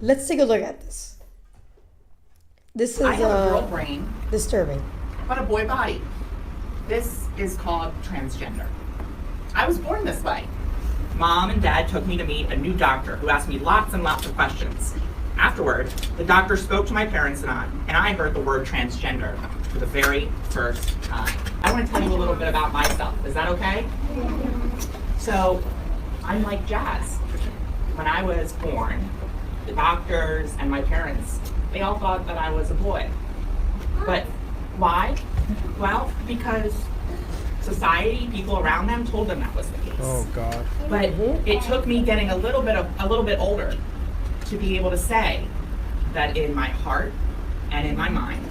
Let's take a look at this. This is I have a girl brain, disturbing. but a boy body. This is called transgender. I was born this way. Mom and Dad took me to meet a new doctor who asked me lots and lots of questions. Afterward, the doctor spoke to my parents and I heard the word transgender for the very first time. I want to tell you a little bit about myself. Is that okay? So, I'm like Jazz. When I was born, the doctors and my parents, they all thought that I was a boy. But why? Well, because society, people around them told them that was the case. Oh God. But it took me getting a little bit older to be able to say that in my heart and in my mind,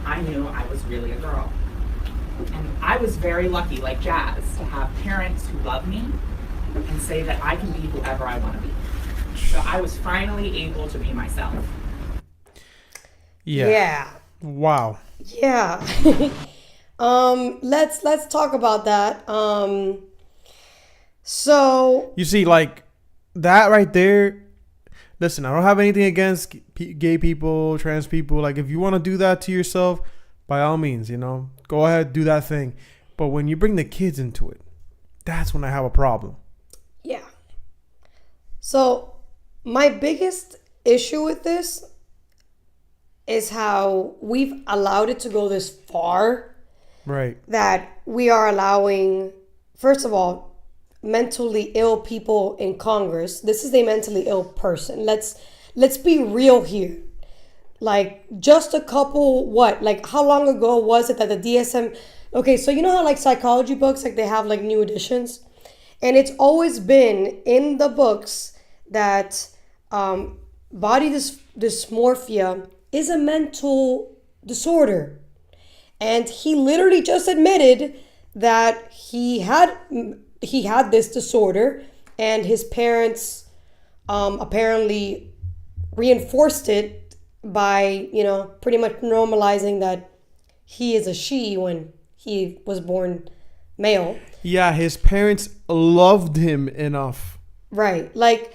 I knew I was really a girl. And I was very lucky, like Jazz, to have parents who love me and say that I can be whoever I want to be. So I was finally able to be myself. Yeah. Wow. Yeah. Let's talk about that. So You see, like that right there. Listen, I don't have anything against gay people, trans people. Like, if you want to do that to yourself, by all means, go ahead, do that thing. But when you bring the kids into it, that's when I have a problem. yeah. So my biggest issue with this is how we've allowed it to go this far, Right. that we are allowing, first of all, mentally ill people in Congress. This is a mentally ill person. Let's be real here. Like, just a couple, how long ago was it that the DSM, okay, so you know how like psychology books, like they have like new editions, and it's always been in the books that body dysmorphia is a mental disorder. And he literally just admitted that he had this disorder, and his parents apparently reinforced it by, pretty much normalizing that he is a she when he was born male. Yeah, his parents loved him enough. Right. Like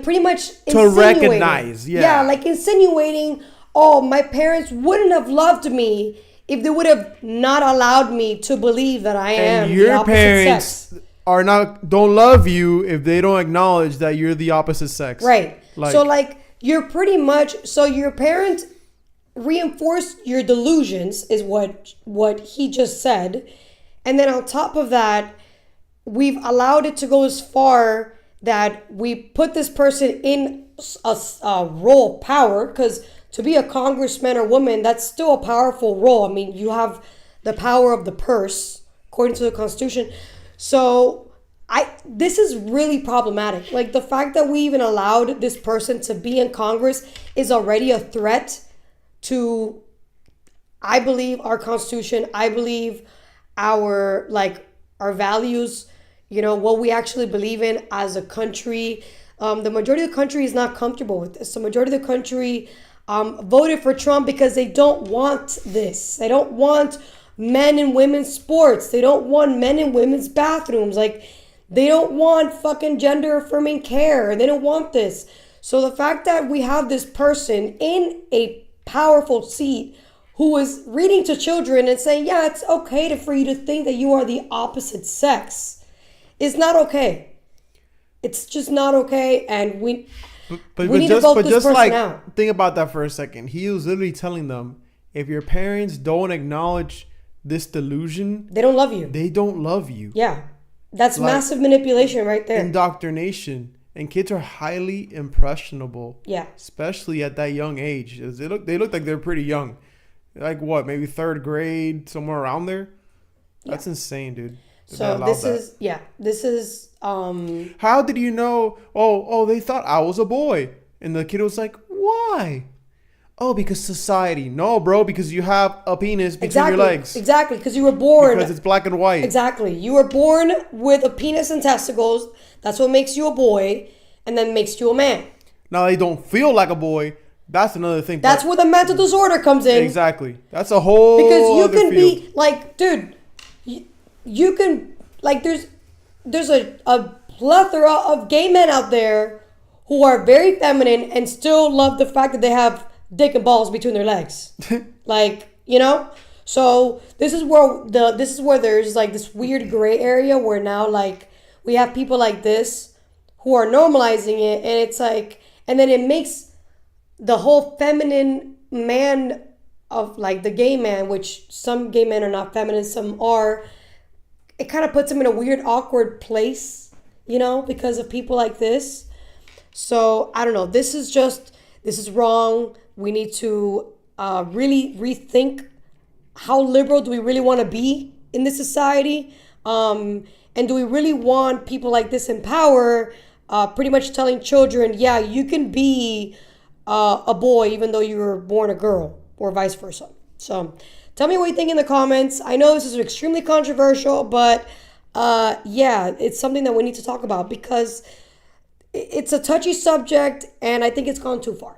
pretty much To insinuating. recognize, yeah. Yeah, like insinuating, oh, my parents wouldn't have loved me if they would have not allowed me to believe that I am And the your opposite parents sex. don't love you if they don't acknowledge that you're the opposite sex. Right. Like, So you're pretty much, so your parents reinforced your delusions is what he just said. And then on top of that, we've allowed it to go as far that we put this person in a role of power, because to be a congressman or woman, that's still a powerful role. I mean, you have the power of the purse, according to the Constitution. So this is really problematic. Like, the fact that we even allowed this person to be in Congress is already a threat to, I believe, our Constitution. I believe our values, what we actually believe in as a country. The majority of the country is not comfortable with this. The majority of the country voted for Trump because they don't want this. They don't want men and women's sports. They don't want men and women's bathrooms. Like, they don't want fucking gender affirming care. They don't want this. So the fact that we have this person in a powerful seat who is reading to children and saying, yeah, it's okay for you to think that you are the opposite sex, is not okay. It's just not okay. And we need to vote this person out. Think about that for a second. He was literally telling them, if your parents don't acknowledge this delusion, They don't love you. they don't love you. Yeah. That's Like, massive manipulation right there. Indoctrination. And kids are highly impressionable. Yeah. Especially at that young age. They look like they're pretty young. Like what, maybe third grade, somewhere around there? That's insane, dude. that they So allowed this that. is How did you know? Oh, they thought I was a boy. And the kid was like, why? Oh, because society. No, bro, because you have a penis between your legs. Exactly, because you were born. Because it's black and white. Exactly. You were born with a penis and testicles. That's what makes you a boy, and then makes you a man. Now they don't feel like a boy. That's another thing. That's where the mental disorder comes in. Exactly. That's a whole Because you other can field. be like, dude, you can, like, there's a plethora of gay men out there who are very feminine and still love the fact that they have dick and balls between their legs. Like, you know? So this is where there's like this weird gray area where now like we have people like this who are normalizing it, and it's like, and then it makes the whole feminine man of like the gay man, which some gay men are not feminine, some are, it kind of puts them in a weird, awkward place, you know, because of people like this. So I don't know. This is wrong. We need to really rethink how liberal do we really want to be in this society, and do we really want people like this in power, pretty much telling children, yeah, you can be a boy even though you were born a girl, or vice versa. So tell me what you think in the comments. I know this is extremely controversial, but yeah, it's something that we need to talk about because it's a touchy subject, and I think it's gone too far.